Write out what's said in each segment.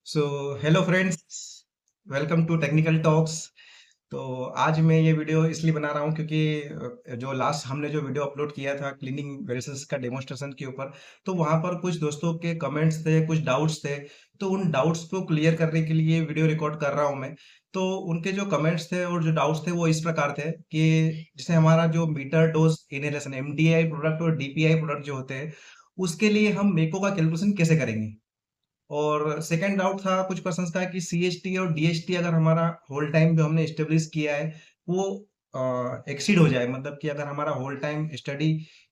So hello friends, welcome to technical talks. तो आज मैं ये वीडियो इसलिए बना रहा हूँ क्योंकि जो लास्ट हमने जो वीडियो अपलोड किया था क्लीनिंग वेसेल्स का डेमोन्स्ट्रेशन के ऊपर, तो वहाँ पर कुछ दोस्तों के कमेंट्स थे, कुछ डाउट्स थे। तो उन डाउट्स को क्लियर करने के लिए वीडियो रिकॉर्ड कर रहा हूँ मैं। तो उनके जो कमेंट्स थे और जो डाउट्स थे वो इस प्रकार थे कि जैसे हमारा जो meter dose inhalation MDI product और डीपीआई प्रोडक्ट जो होते हैं, उसके लिए हम मेको का कैलकुलेशन कैसे करेंगे। और सेकंड डाउट था कुछ पर्सन्स का कि सीएचटी और डीएचटी अगर हमारा होल टाइम जो हमने एस्टेब्लिश किया है वो एक्सीड हो जाए, मतलब कि अगर हमारा hold time study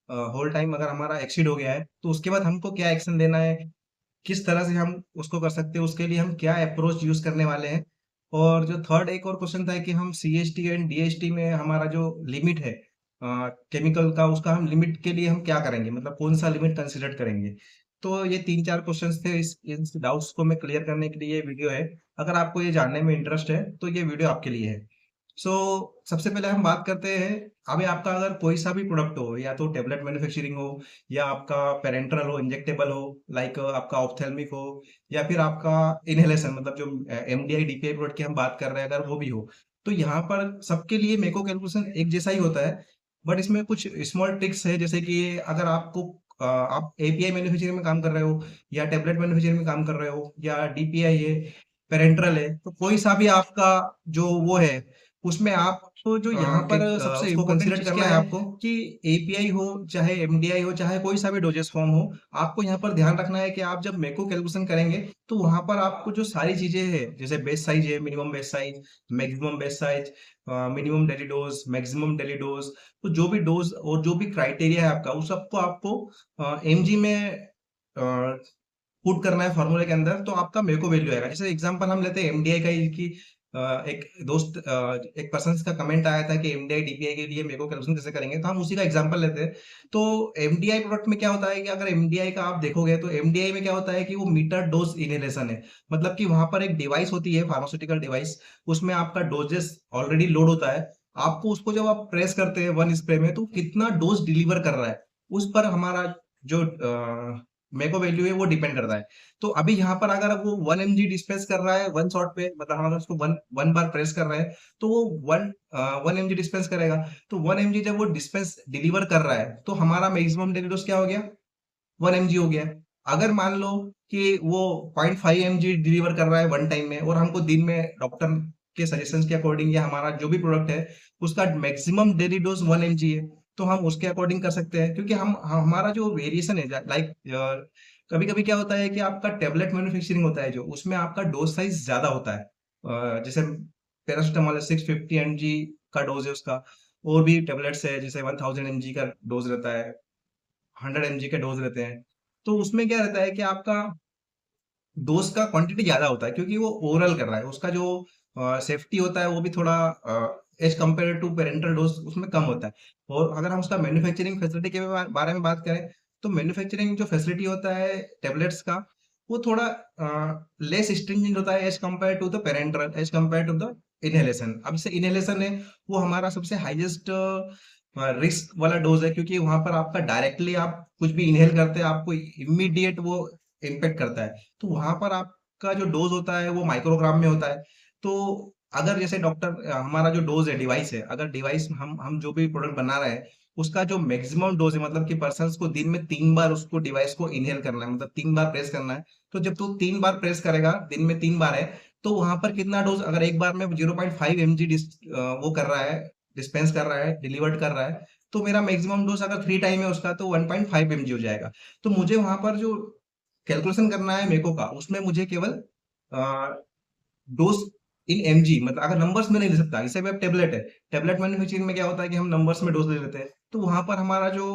hold time अगर हमारा एक्सीड हो गया है तो उसके बाद हमको क्या एक्शन लेना है, किस तरह से हम उसको कर सकते हैं, उसके लिए हम क्या अप्रोच यूज करने वाले हैं। और जो थर्ड एक और क्वेश्चन था कि हम सीएचटी एंड डीएचटी में हमारा जो लिमिट है केमिकल का, उसका हम लिमिट के लिए हम क्या करेंगे, मतलब कौन सा लिमिट कंसिडर करेंगे। तो ये तीन चार क्वेश्चंस थे, इस डाउट्स को मैं क्लियर करने के लिए ये वीडियो है। अगर आपको ये जानने में इंटरेस्ट है तो ये वीडियो आपके लिए है। सो सबसे पहले हम बात करते हैं। अभी आपका अगर कोई सा भी प्रोडक्ट हो, या तो टेबलेट मैन्युफैक्चरिंग हो, या आपका पेरेंटरल हो, इंजेक्टेबल हो, लाइक आपका ऑप्थेल्मिक हो, या फिर आपका इनहेलेशन मतलब जो एमडीआई डीपीआई प्रोडक्ट की हम बात कर रहे हैं अगर वो भी हो, तो यहाँ पर सबके लिए मेको कैलकुलेशन एक जैसा ही होता है। बट इसमें कुछ स्मॉल ट्रिक्स है, जैसे कि अगर आपको आप एपीआई मैन्युफैक्चरिंग में काम कर रहे हो, या टेबलेट मैन्युफैक्चरिंग में काम कर रहे हो, या डीपीआई है, पेरेंटरल है, तो कोई सा भी आपका जो वो है, उसमें आपको जो यहाँ पर सबसे उसको इम्पोर्टेंट कंसिडर चीज करना क्या है है आपको। कि एपीआई हो चाहे एमडीआई हो चाहे कोई सा भी डोजेस फॉर्म हो, आपको यहाँ पर ध्यान रखना है कि आप जब मेको कैलकुलेशन करेंगे तो वहां पर आपको जो सारी चीजें हैं, जैसे बेस साइज है, minimum base size, maximum base size, minimum daily dose, maximum daily dose, तो जो भी डोज और जो भी क्राइटेरिया है आपका, उस सबको आपको एमजी में पुट करना है फॉर्मूले के अंदर, तो आपका मेको वैल्यू आएगा। जैसे एग्जांपल हम लेते हैं एमडीआई का ही कि एक दोस्त एक पर्सन का कमेंट आया था कि एमडीआई डीपीआई के लिए मेको कैलकुलेशन कैसे करेंगे, तो हम उसी का एग्जांपल लेते हैं। तो एमडीआई प्रोडक्ट में क्या होता है कि अगर एमडीआई का आप देखोगे तो एमडीआई में क्या होता है कि वो मीटर डोज इनहेलेशन है। मतलब कि वहां पर एक डिवाइस होती है, फार्मास्यूटिकल डिवाइस, उसमें आपका डोजेस ऑलरेडी लोड होता है। आपको उसको जब आप प्रेस करते हैं वन स्प्रे में, तो कितना डोज डिलीवर कर रहा है उस पर हमारा जो मेको वैल्यू है वो डिपेंड करता है। तो अभी यहाँ पर अगर वो 1 mg डिस्पेंस कर रहा है वन शॉट पे, मतलब हम अगर उसको वन वन बार प्रेस कर रहे हैं, तो वो 1 mg डिस्पेंस करेगा। तो 1 mg जब वो डिस्पेंस डिलीवर कर रहा है तो हमारा मैक्सिमम डेली डोज क्या हो गया, 1 mg हो गया। अगर मान लो कि वो 0.5 mg डिलीवर कर रहा है वन टाइम में, और हमको दिन में डॉक्टर के सजेशन के अकॉर्डिंग या हमारा जो भी प्रोडक्ट है उसका मैक्सिमम डेली डोज 1 mg है, तो हम उसके अकॉर्डिंग कर सकते हैं। क्योंकि हमारा जो वेरिएशन है, लाइक कभी कभी क्या होता है कि आपका टेबलेट मैन्युफैक्चरिंग होता है जो, उसमें आपका डोज साइज ज्यादा होता है। जैसे पैरासिटामोल 650 mg का डोज है उसका, और भी टेबलेट्स है जैसे 1000 mg का डोज रहता है, 100 mg के डोज रहते हैं। तो उसमें क्या रहता है कि आपका डोज का क्वांटिटी ज्यादा होता है, क्योंकि वो ओरल कर रहा है, उसका जो सेफ्टी होता है वो भी थोड़ा as compare to parental dose उसमें कम होता है। और अगर हम उसका मैन्युफैक्चरिंग फैसिलिटी के बारे में बात करें, तो मैन्युफैक्चरिंग जो फैसिलिटी होता है टेबलेट्स का, वो थोड़ा लेस स्ट्रिंजेंट होता है as compare to the parental, as compare to the inhalation. अब जैसे इनहेलेशन है, वो हमारा सबसे हाईएस्ट रिस्क वाला डोज है, क्योंकि वहां पर आपका डायरेक्टली आप कुछ भी इनहेल करते हैं, आपको इमीडिएट वो इम्पेक्ट करता है। तो वहां पर आपका जो डोज होता है वो माइक्रोग्राम में होता है। तो अगर जैसे डॉक्टर हमारा जो डोज है, डिवाइस है, अगर डिवाइस हम जो भी प्रोडक्ट बना रहे हैं, उसका जो मैक्सिमम डोज है, मतलब कि पर्सन को दिन में 3 बार उसको डिवाइस को इनहेल करना है, मतलब 3 बार प्रेस करना है। तो जब तू 3 बार प्रेस करेगा, दिन में 3 बार है, तो वहां पर कितना डोज, अगर एक बार में 0.5 mg वो कर रहा है, डिस्पेंस कर रहा है, डिलीवर्ड कर रहा है, तो मेरा मैक्सिमम डोज अगर 3 टाइम है उसका, तो 1.5 mg हो जाएगा। तो मुझे वहां पर जो कैलकुलेशन करना है मेको का, उसमें मुझे केवल डोज इन एमजी, मतलब अगर नंबर्स में नहीं ले सकता, जैसे वेब टेबलेट है, टेबलेट मैन्युफैक्चरिंग में क्या होता है कि हम नंबर्स में डोज ले लेते हैं, तो वहां पर हमारा जो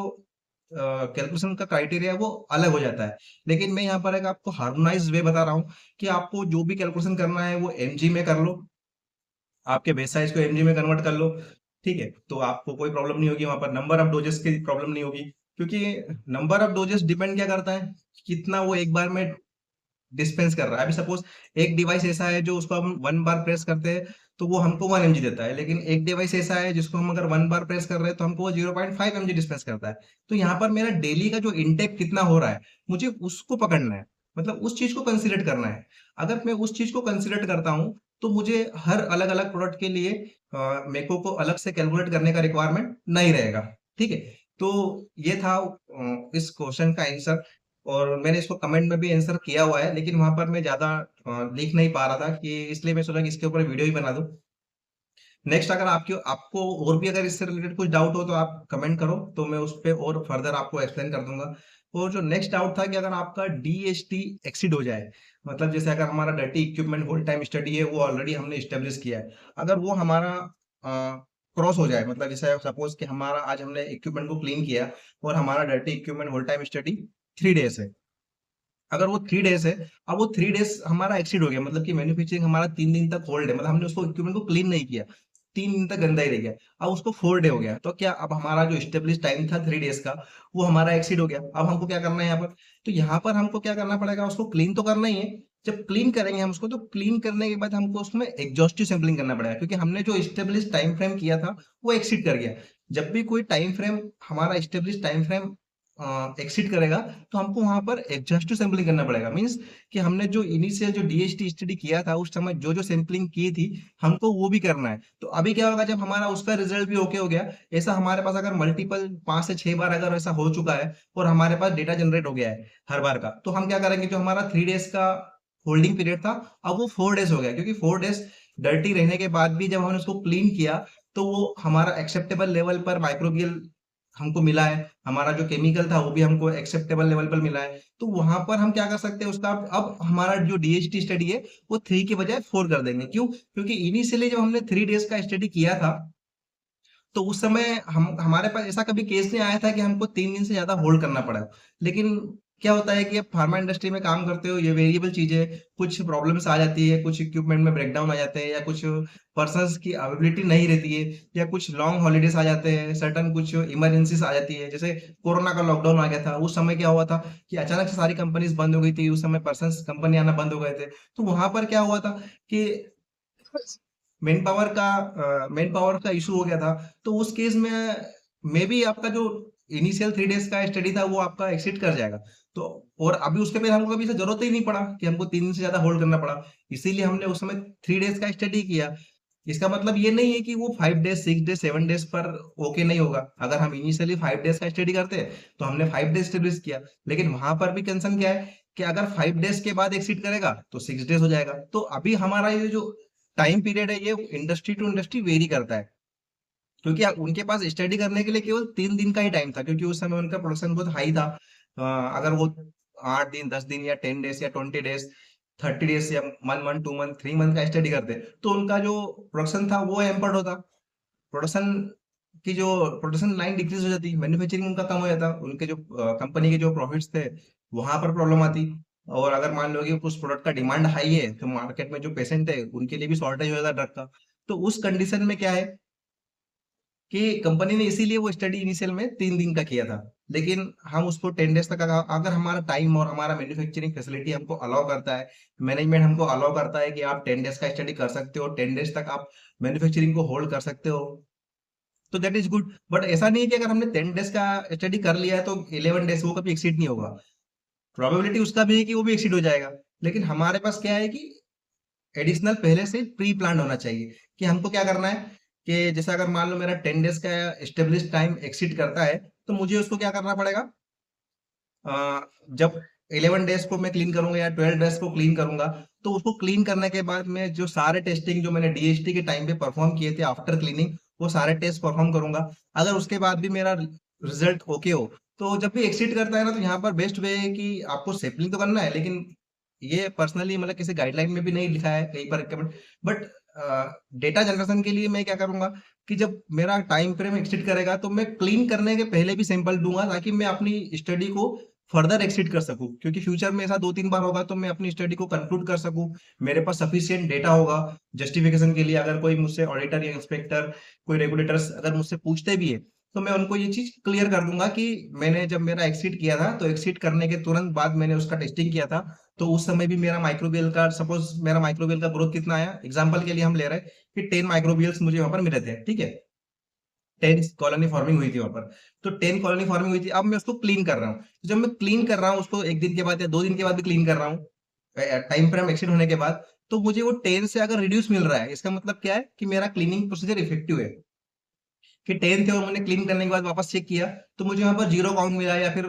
कैलकुलेशन का क्राइटेरिया है वो अलग हो जाता है। लेकिन मैं यहाँ पर एक आपको हार्मोनाइज वे बता रहा हूँ कि आपको जो भी कैलकुलेशन करना है वो एमजी में कर लो, आपके बेस साइज को एमजी में कन्वर्ट कर लो, ठीक है, तो आपको कोई प्रॉब्लम नहीं होगी, वहां पर नंबर ऑफ डोजेस की प्रॉब्लम नहीं होगी। क्योंकि नंबर ऑफ डोजेस डिपेंड क्या करता है, कितना वो एक बार में डिस्पेंस कर रहा है। अभी सपोज एक डिवाइस ऐसा है जो उसको हम वन बार प्रेस करते हैं तो वो हमको 1 mg देता है, लेकिन एक डिवाइस ऐसा है जिसको हम अगर वन बार प्रेस कर रहे हैं तो हमको वो 0.5 mg डिस्पेंस करता है। तो यहाँ पर मेरा डेली का जो इनटेक कितना हो रहा है, मुझे उसको पकड़ना है। मतलब उस चीज को कंसिडर करना है। अगर मैं उस चीज को कंसिडर करता हूँ तो मुझे हर अलग अलग प्रोडक्ट के लिए मेको को अलग से कैलकुलेट करने का रिक्वायरमेंट नहीं रहेगा। ठीक है, तो ये था इस क्वेश्चन का आंसर। और मैंने इसको कमेंट में भी आंसर किया हुआ है, लेकिन वहां पर मैं ज्यादा लिख नहीं पा रहा था, कि इसलिए मैं सोचा कि इसके ऊपर वीडियो ही बना दूं। नेक्स्ट अगर आपको और भी अगर इससे रिलेटेड कुछ डाउट हो तो आप कमेंट करो, तो मैं उस पे और फर्दर आपको एक्सप्लेन कर दूंगा। और जो नेक्स्ट डाउट था कि अगर आपका डीएसटी एक्सीड हो जाए, मतलब जैसे अगर हमारा dirty equipment hold time study है वो ऑलरेडी हमने स्टेब्लिश किया है, अगर वो हमारा क्रॉस हो जाए, मतलब जैसे सपोज कि हमारा आज हमने इक्विपमेंट को क्लीन किया और हमारा dirty equipment hold time study 3 days है, अगर वो 3 डेज है, अब वो 3 डेज हमारा एक्सीड हो गया, मतलब कि मैन्युफैक्चरिंग हमारा 3 दिन तक होल्ड है, मतलब हमने उसको इक्विपमेंट को क्लीन नहीं किया, 3 दिन तक गंदा ही रह गया, अब उसको 4 डे हो गया, तो क्या अब हमारा जो स्टेब्लिश टाइम था 3 डेज का वो हमारा एक्सीड हो गया। अब हमको क्या करना है यहाँ पर, तो यहाँ पर हमको क्या करना पड़ेगा, उसको क्लीन तो करना ही है। जब क्लीन करेंगे हम उसको, तो क्लीन करने के बाद हमको उसमें एग्जॉस्टिव सैंपलिंग करना पड़ेगा, क्योंकि हमने जो स्टेब्लिश टाइम फ्रेम किया था वो एक्सीड कर गया। जब भी कोई टाइम फ्रेम हमारा स्टेब्लिश टाइम फ्रेम एक्सीड करेगा, तो हमको वहां पर एग्जॉस्टिव सैंपलिंग करना पड़ेगा। मींस कि हमने जो इनिशियल जो डीएसटी स्टडी किया था उस समय जो जो सैंपलिंग की थी, हमको वो भी करना है। तो अभी क्या होगा, जब हमारा उसका रिजल्ट भी ओके हो गया, ऐसा हमारे पास अगर मल्टीपल 5 से 6 बार अगर ऐसा हो चुका है और हमारे पास डेटा जनरेट हो गया है हर बार का, तो हम क्या करेंगे, जो हमारा 3 डेज का होल्डिंग पीरियड था अब वो 4 डेज हो गया, क्योंकि 4 डेज डर्टी रहने के बाद भी जब हमने उसको क्लीन किया तो वो हमारा एक्सेप्टेबल लेवल पर माइक्रोबियल हमको मिला है, हमारा जो केमिकल था वो भी हमको एक्सेप्टेबल लेवल पर मिला है। तो वहां पर हम क्या कर सकते हैं, उसका अब हमारा जो डीएचटी स्टडी है वो 3 के बजाय 4 कर देंगे। क्यों? क्योंकि इनिशियली जब हमने 3 डेज का स्टडी किया था, तो उस समय हम हमारे पास ऐसा कभी केस नहीं आया था कि हमको 3 दिन से ज्यादा होल्ड करना पड़ा। लेकिन क्या होता है कि अब फार्मा इंडस्ट्री में काम करते हो, ये वेरिएबल चीजें, कुछ प्रॉब्लम्स आ जाती है, कुछ इक्विपमेंट में ब्रेकडाउन आ जाते हैं, या कुछ पर्सन्स की अवेलेबिलिटी नहीं रहती है, या कुछ लॉन्ग हॉलीडेज आ जाते हैं, सर्टन कुछ इमरजेंसीज आ जाती है। जैसे कोरोना का लॉकडाउन आ गया था, उस समय क्या हुआ था कि अचानक से सारी कंपनीज बंद हो गई थी, उस समय पर्सन्स कंपनी आना बंद हो गए थे। तो वहां पर क्या हुआ था कि मैन पावर का इशू हो गया था। तो उस केस में मे बी आपका जो इनिशियल 3 डेज का स्टडी था वो आपका एक्सीड कर जाएगा। तो और अभी उसके बाद हमको कभी से जरूरत ही नहीं पड़ा कि हमको 3 दिन से ज्यादा होल्ड करना पड़ा, इसीलिए हमने उस समय 3 डेज का स्टडी किया। इसका मतलब ये नहीं है कि वो 5 डेज 6 डेज 7 डेज पर ओके नहीं होगा। अगर हम इनिशियली 5 डेज का स्टडी करते हैं तो हमने 5 डेज स्टेब्लिश किया, लेकिन वहां पर भी कंसर्न क्या है कि अगर 5 डेज के बाद एक्सीड करेगा तो 6 डेज हो जाएगा। तो अभी हमारा ये जो टाइम पीरियड है ये इंडस्ट्री टू इंडस्ट्री वेरी करता है, क्योंकि उनके पास स्टडी करने के लिए केवल 3 दिन का ही टाइम था, क्योंकि उस समय उनका प्रोडक्शन बहुत हाई था। अगर वो 8 दिन 10 दिन या 10 डेज या 20 डेज 30 डेज या 1 मंथ 2 मंथ 3 मंथ का स्टडी करते, तो उनका जो प्रोडक्शन था वो एम्पर्ड होता। प्रोडक्शन की जो प्रोडक्शन लाइन डिक्रीज हो जाती, मैन्युफैक्चरिंग उनका कम हो जाता, उनके जो कंपनी के जो प्रॉफिट्स थे वहां पर प्रॉब्लम आती। और अगर मान लो कि उस प्रोडक्ट का डिमांड हाई है तो मार्केट में जो पेशेंट है उनके लिए भी शॉर्टेज हो जाता ड्रग का। तो उस कंडीशन में क्या है कि कंपनी ने इसीलिए वो स्टडी इनिशियल में 3 दिन का किया था, लेकिन हम उसको 10 डेज तक अगर हमारा टाइम और हमारा मैन्युफैक्चरिंग फैसिलिटी हमको अलाउ करता है, मैनेजमेंट हमको अलाउ करता है कि आप 10 डेज का स्टडी कर सकते हो, 10 डेज तक आप मैन्युफैक्चरिंग को होल्ड कर सकते हो, तो दैट इज गुड। बट ऐसा नहीं है कि अगर हमने 10 डेज का स्टडी कर लिया है तो 11 डेज वो कभी एक्सीड नहीं होगा। प्रोबेबिलिटी उसका भी है कि वो भी एक्सीड हो जाएगा, लेकिन हमारे पास क्या है कि एडिशनल पहले से प्री प्लान होना चाहिए कि हमको क्या करना है, कि जैसे अगर मान लो मेरा 10 डेज का एस्टेब्लिश टाइम एक्सीड करता है, तो मुझे उसको क्या करना पड़ेगा, जब 11 डेज को मैं क्लीन करूंगा या 12 डेज को क्लीन करूंगा, तो उसको क्लीन करने के बाद मैं जो सारे टेस्टिंग जो मैंने डीएसटी के टाइम पे परफॉर्म किए थे आफ्टर क्लीनिंग, वो सारे टेस्ट परफॉर्म करूंगा। अगर उसके बाद भी मेरा रिजल्ट ओके हो, तो जब भी एक्सीड करता है ना, तो यहाँ पर बेस्ट वे है कि आपको सैम्पलिंग तो करना है, लेकिन ये पर्सनली मतलब किसी गाइडलाइन में भी नहीं लिखा है कहीं पर रिकमेंड, बट डेटा जनरेशन के लिए मैं क्या करूंगा कि जब मेरा टाइम फ्रेम एक्सीड करेगा तो मैं क्लीन करने के पहले भी सैंपल दूंगा, ताकि मैं अपनी स्टडी को फर्दर एक्सीड कर सकूं, क्योंकि फ्यूचर में ऐसा 2-3 बार होगा तो मैं अपनी स्टडी को कंक्लूड कर सकूं, मेरे पास सफिशिएंट डेटा होगा जस्टिफिकेशन के लिए। अगर कोई मुझसे ऑडिटर या इंस्पेक्टर, कोई रेगुलेटर्स अगर मुझसे पूछते भी है, तो मैं उनको ये चीज क्लियर कर दूंगा कि मैंने जब मेरा एक्सीड किया था तो एक्सीड करने के तुरंत बाद मैंने उसका टेस्टिंग किया था, तो उस समय भी मेरा माइक्रोबियल का, सपोज मेरा माइक्रोबियल का ग्रोथ कितना आया, एग्जांपल के लिए हम ले रहे हैं कि 10 माइक्रोबियल्स मुझे वहां पर मिले थे, ठीक है, 10 कॉलोनी फॉर्मिंग हुई थी वहां पर। तो 10 कॉलोनी फॉर्मिंग हुई थी, अब मैं उसको क्लीन कर रहा हूँ। तो जब मैं क्लीन कर रहा हूँ उसको 1 दिन के बाद या 2 दिन के बाद भी क्लीन कर रहा हूँ, टाइम फ्रेम एक्सीड होने के बाद, तो मुझे वो 10 से अगर रिड्यूस मिल रहा है, इसका मतलब क्या है कि मेरा क्लीनिंग प्रोसीजर इफेक्टिव है। कि 10 थे और मैंने क्लीन करने के बाद वापस चेक किया, तो मुझे वहाँ पर 0 काउंट मिला या फिर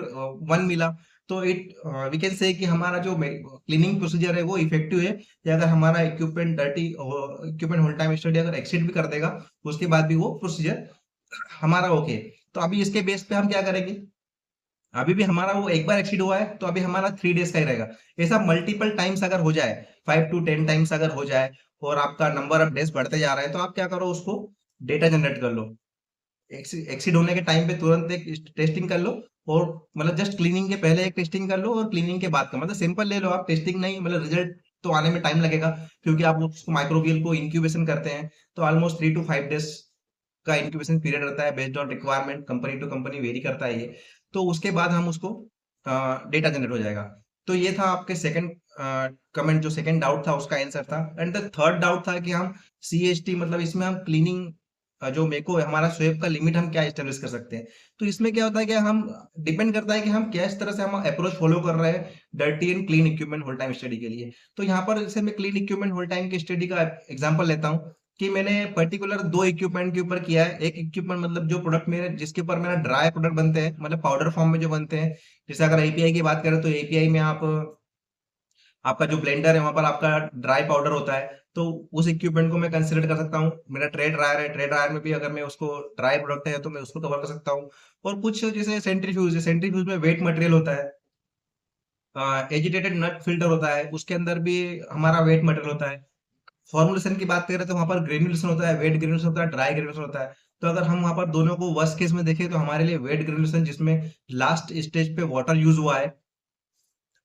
1 मिला। तो वी कैन से कि हमारा जो क्लीनिंग प्रोसीजर है वो इफेक्टिव है, या अगर हमारा equipment dirty equipment hold time study अगर एक्सीड भी कर देगा, उसके बाद भी वो प्रोसीजर हमारा ओके। तो अभी इसके बेस पे हम क्या करेंगे, अभी भी हमारा वो एक बार एक्सीड हुआ है तो अभी हमारा 3 डेज का ही रहेगा। ऐसा मल्टीपल टाइम्स अगर हो जाए, 5 to 10 टाइम्स अगर हो जाए और आपका नंबर ऑफ डेज बढ़ते जा रहा है, तो आप क्या करो, उसको डेटा जनरेट कर लो। एक्सीड होने के टाइम पे तुरंत एक टेस्टिंग कर लो, और मतलब जस्ट क्लीनिंग के पहले एक टेस्टिंग कर लो और क्लीनिंग के बाद का मतलब सिंपल ले लो आप, टेस्टिंग नहीं, मतलब रिजल्ट तो आने में टाइम लगेगा, क्योंकि आप उसको माइक्रोबियल को इंक्यूबेशन करते हैं, तो ऑलमोस्ट 3 to 5 डेज का इंक्यूबेशन पीरियड रहता है, based on requirement, company to company vary करता है ये। तो उसके बाद हम उसको डेटा जनरेट हो जाएगा। तो ये था आपके सेकंड कमेंट, जो सेकंड डाउट था उसका आंसर था। एंड द थर्ड डाउट था कि हम सीएसटी मतलब इसमें हम क्लीनिंग जो मेको है हमारा स्वेप का लिमिट हम क्या एस्टेब्लिश कर सकते हैं। तो इसमें क्या होता है कि हम डिपेंड करता है कि हम किस तरह से हम अप्रोच फॉलो कर रहे हैं dirty and clean equipment hold time study के लिए। तो यहाँ पर जैसे मैं क्लीन इक्विपमेंट होल टाइम की स्टडी का एग्जांपल लेता हूँ, कि मैंने पर्टिकुलर 2 इक्विपमेंट के ऊपर किया है। एक इक्विपमेंट मतलब जो प्रोडक्ट मेरे जिसके ऊपर मेरा ड्राई प्रोडक्ट बनते हैं, मतलब पाउडर फॉर्म में जो बनते हैं। जैसे अगर एपीआई की बात करें तो एपीआई में आप आपका जो ब्लेंडर है वहां पर आपका ड्राई पाउडर होता है, तो उस इक्विपमेंट को मैं कंसिडर कर सकता हूँ। मेरा ट्रे ड्रायर है, ट्रे ड्रायर में भी अगर मैं उसको ड्राई प्रोडक्ट है तो मैं उसको कवर कर सकता हूँ। और कुछ जैसे सेंट्रीफ्यूज है, सेंट्रीफ्यूज में वेट मटेरियल होता है, एजिटेटेड नट फिल्टर होता है, उसके अंदर भी हमारा वेट मटेरियल होता है। फॉर्मुलेशन की बात करें तो वहां पर ग्रेन्युलेशन होता है, वेट ग्रेन्युलेशन होता है, ड्राई ग्रेन्युलेशन होता है। तो अगर हम वहां पर दोनों को वर्स्ट केस में देखें तो हमारे लिए वेट ग्रेन्युलेशन, जिसमें लास्ट स्टेज पे वाटर यूज हुआ है,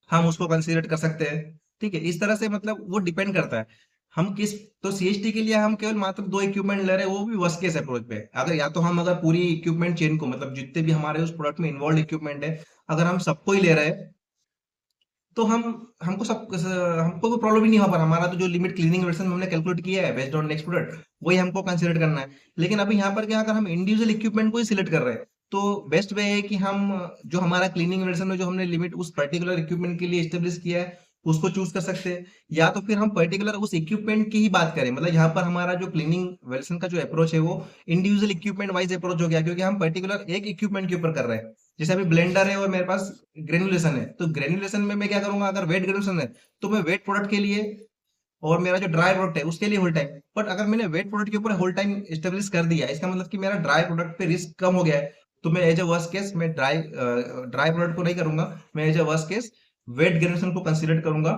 हम उसको कंसीडर कर सकते हैं। ठीक है, इस तरह से मतलब वो डिपेंड करता है हम किस। तो सीएसटी के लिए हम केवल मात्र 2 इक्विपमेंट ले रहे हैं, वो भी वर्स्ट केस अप्रोच पे। अगर या तो हम अगर पूरी इक्विपमेंट चेन को, मतलब जितने भी हमारे उस प्रोडक्ट में इन्वॉल्व इक्विपमेंट है, अगर हम सबको ही ले रहे हैं, तो हम हमको सब हमको कोई प्रॉब्लम ही नहीं हो पा रहा। हमारा तो जो लिमिट क्लीनिंग वर्जन में हमने कैलकुलेट किया है बेस्ड ऑन नेक्स्ट प्रोडक्ट, वही हमको कंसीडर करना है। लेकिन अभी यहाँ पर क्या, अगर हम इंडिविजुअल इक्विपमेंट को ही सिलेक्ट कर रहे हैं, तो बेस्ट वे है कि हम जो हमारा क्लीनिंग वर्जन में जो हमने लिमिट उस पर्टिकुलर इक्विपमेंट के लिए स्टेब्लिश किया है, उसको चूज कर सकते हैं। या तो फिर हम पर्टिकुलर उस इक्विपमेंट की ही बात करें, मतलब यहाँ पर हमारा जो क्लीनिंग वर्जन का जो अप्रोच है वो इंडिविजुअल इक्विपमेंट वाइज अप्रोच हो गया, क्योंकि हम पर्टिकुलर एक इक्विपमेंट के ऊपर कर रहे हैं। जैसे अभी ब्लेंडर है और मेरे पास ग्रेनुलेशन है, तो ग्रेनुलेशन में मैं क्या करूंगा, अगर वेट ग्रेनुलेशन है तो मैं वेट प्रोडक्ट के लिए, और मेरा जो ड्राई प्रोडक्ट है उसके लिए होल्ड टाइम। बट अगर मैंने वेट प्रोडक्ट के ऊपर होल्ड टाइम स्टेब्लिश कर दिया, इसका मतलब कि मेरा ड्राई प्रोडक्ट पे रिस्क कम हो गया है, तो मैं एज अ वर्स्ट केस मैं ड्राई प्रोडक्ट को नहीं करूंगा, मैं as a worst case wet granulation को कंसीडर करूंगा।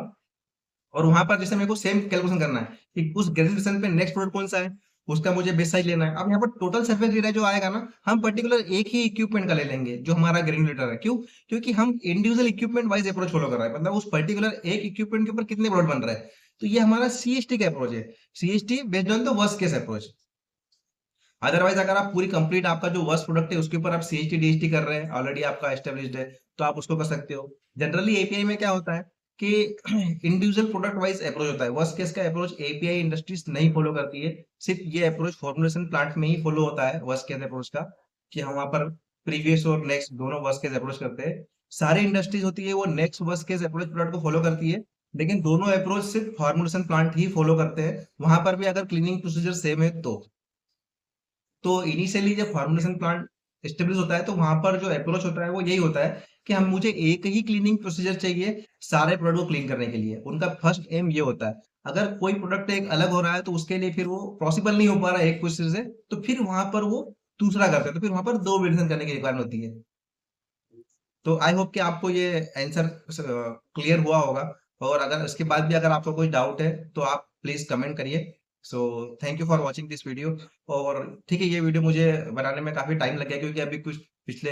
और वहां पर जैसे मेरे को सेम कैलकुलेशन करना है कि उस ग्रेजुएशन पे नेक्स्ट प्रोडक्ट कौन सा है, उसका मुझे बेस साइज लेना है। अब यहाँ पर टोटल सरफेस एरिया जो आएगा ना, हम पर्टिकुलर एक ही इक्विपमेंट का ले लेंगे जो हमारा ग्रेनुलेटर है। क्यों? क्योंकि हम individual equipment wise approach follow कर रहे हैं, मतलब उस पर्टिकुलर एक इक्विपमेंट के ऊपर कितने प्रोडक्ट बन रहे हैं। तो ये हमारा सीएसटी का अप्रोच है, CST based on the worst case approach. Otherwise अगर आप पूरी कंप्लीट आपका जो वर्स्ट प्रोडक्ट है उसके ऊपर आप सीएचटी डीएचटी कर रहे हैं, ऑलरेडी आपका एस्टेब्लिश्ड है, तो आप उसको कर सकते हो। जनरली एपीआई में क्या होता है कि इंडिविजुअल प्रोडक्ट वाइज अप्रोच होता है। वर्स्ट केस का अप्रोच एपीआई इंडस्ट्रीज नहीं फॉलो करती है, सिर्फ ये अप्रोच फॉर्मुलेशन प्लांट में ही फॉलो होता है वर्स्ट केस अप्रोच का, कि हम वहां पर प्रीवियस और नेक्स्ट दोनों वर्स्ट केस अप्रोच करते हैं। सारी इंडस्ट्रीज होती है वो next worst case approach product को फॉलो करती है, लेकिन दोनों अप्रोच सिर्फ फॉर्मुलेशन प्लांट ही फॉलो करते हैं। वहां पर भी अगर क्लीनिंग प्रोसीजर सेम है तो इनिशियली जब फॉर्मुलेशन प्लांट एस्टेब्लिश होता है, तो वहां पर जो अप्रोच होता है वो यही होता है कि हम मुझे एक ही क्लीनिंग प्रोसीजर चाहिए सारे प्रोडक्ट को क्लीन करने के लिए। उनका फर्स्ट एम ये होता है। अगर कोई प्रोडक्ट एक अलग हो रहा है तो उसके लिए फिर वो पॉसिबल नहीं हो पा रहा है एक प्रोसीजर से, तो फिर वहां पर वो दूसरा करते हैं, तो फिर वहां पर दो मेडिसिन करने की रिक्वायरमेंट होती है। तो आई होप कि आपको ये आंसर क्लियर हुआ होगा, और अगर इसके बाद भी अगर आपको कोई डाउट है तो आप प्लीज कमेंट करिए। So thank you for watching this video. और ठीक है, ये वीडियो मुझे बनाने में काफी टाइम लग गया, क्योंकि अभी कुछ पिछले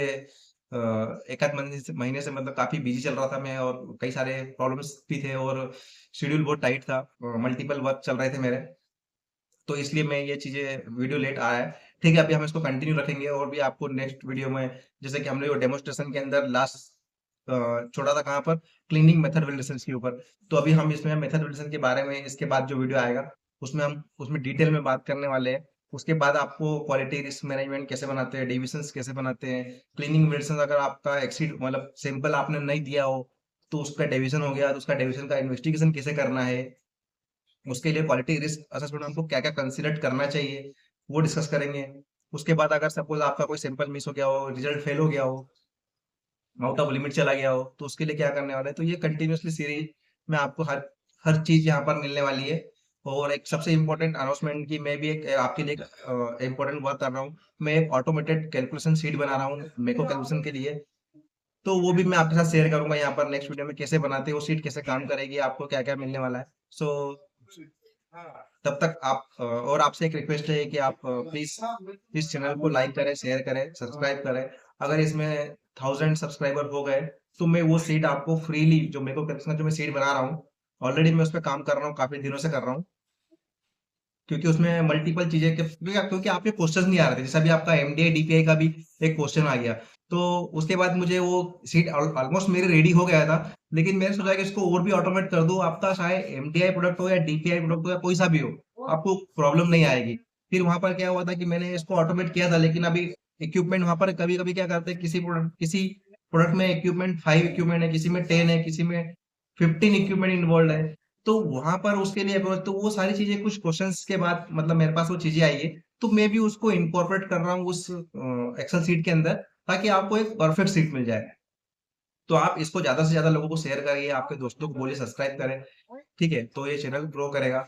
एक आध महीने से मतलब काफी बिजी चल रहा था मैं, और कई सारे प्रॉब्लम्स भी थे, और शेड्यूल बहुत टाइट था, मल्टीपल वर्क चल रहे थे मेरे, तो इसलिए मैं ये चीजें वीडियो लेट आया है। ठीक है, अभी हम इसको कंटिन्यू रखेंगे, और भी आपको नेक्स्ट वीडियो में, जैसे कि हमने वो डेमोस्ट्रेशन के अंदर लास्ट छोड़ा था कहाँ पर, क्लीनिंग मेथड वैलिडेशन के ऊपर, तो अभी हम इसमें मेथड वैलिडेशन के बारे में इसके बाद जो वीडियो आएगा उसमें हम उसमें डिटेल में बात करने वाले हैं। उसके बाद आपको क्वालिटी रिस्क मैनेजमेंट कैसे बनाते हैं, डिविजन्स कैसे बनाते हैं, क्लीनिंग मेडिसिन अगर आपका एक्सीड मतलब सैंपल आपने नहीं दिया हो, तो उसका डिवीजन हो गया, तो उसका डिवीजन का इन्वेस्टिगेशन कैसे करना है, उसके लिए क्वालिटी रिस्क असेसमेंट में हमको क्या-क्या कंसीडर करना चाहिए, वो डिस्कस करेंगे। उसके बाद अगर सपोज़ आपका कोई सैंपल मिस हो गया हो, रिजल्ट फेल हो गया हो, आउट ऑफ लिमिट चला गया हो, तो उसके लिए क्या करने वाला है। तो ये कंटिन्यूअसली सीरीज में आपको हर हर चीज़ यहाँ पर मिलने वाली है। और एक सबसे इम्पोर्टेंट अनाउंसमेंट की मैं भी एक आपके लिए एक इम्पोर्टेंट बात कर रहा हूँ। मैं एक ऑटोमेटेड कैलकुलेशन शीट बना रहा हूँ मैको कैलकुलेशन के लिए। तो वो भी मैं आपके साथ शेयर करूँगा यहाँ पर नेक्स्ट वीडियो में कैसे बनाते हैं, वो शीट कैसे काम करेगी, आपको क्या-क्या मिलने वाला है। सो तब तक आप और आपसे एक रिक्वेस्ट है कि आप प्लीज़ इस चैनल को लाइक करें, शेयर करें, सब्सक्राइब करें। अगर इसमें 1000 सब्सक्राइबर हो गए, तो मैं वो सीट आपको फ्रीली जो मेरे को पर्सनल जो मैं सीट बना रहा हूँ, ऑलरेडी मैं उसपे काम कर रहा हूँ, काफ़ी दिनों से कर रहा हूँ। क्योंकि उसमें मल्टीपल चीज़ें क्योंकि आपके क्वेश्चंस नहीं आ रहे थे। जैसे अभी आपका एमडीआई, डीपीआई का भी एक क्वेश्चन आ गया। तो उसके बाद मुझे वो सीट ऑलमोस्ट मेरी रेडी हो गया था। लेकिन मैंने सोचा कि इसको और भी ऑटोमेट कर दूँ। आपका चाहे एमडीआई प्रोडक्ट हो या डीपीआई प्रोडक्ट हो या कोई सा भी हो, आपको प्रॉब्लम नहीं आएगी। फिर वहाँ पर क्या हुआ था कि मैंने इसको ऑटोमेट किया था, लेकिन अभी इक्विपमेंट वहाँ पर कभी-कभी क्या करते हैं, किसी प्रोडक्ट में इक्विपमेंट 5 इक्विपमेंट है, किसी में 10 है, किसी में 15 इक्विपमेंट इन्वॉल्वड है। तो वहाँ पर उसके लिए तो वो सारी चीज़ें कुछ क्वेश्चंस के बाद मतलब मेरे पास वो चीज़ें आई है, तो मैं भी उसको इनकॉर्पोरेट कर रहा हूँ उस एक्सेल शीट के अंदर, ताकि आपको एक परफेक्ट शीट मिल जाए। तो आप इसको ज़्यादा से ज़्यादा लोगों को शेयर करिए, आपके दोस्तों को बोलिए सब्सक्राइब करें, ठीक है? तो ये चैनल ग्रो करेगा।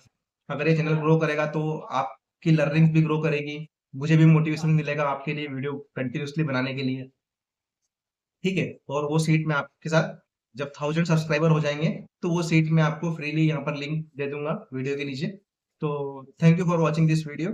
अगर ये चैनल ग्रो करेगा तो आपकी लर्निंग भी ग्रो करेगी, मुझे भी मोटिवेशन मिलेगा आपके लिए वीडियो कंटिन्यूअसली बनाने के लिए। ठीक है? और वो सीट मैं आपके साथ जब 1000 सब्सक्राइबर हो जाएँगे, तो वो सीट मैं आपको फ्रीली यहाँ पर लिंक दे दूँगा वीडियो के नीचे। तो thank you for watching this video.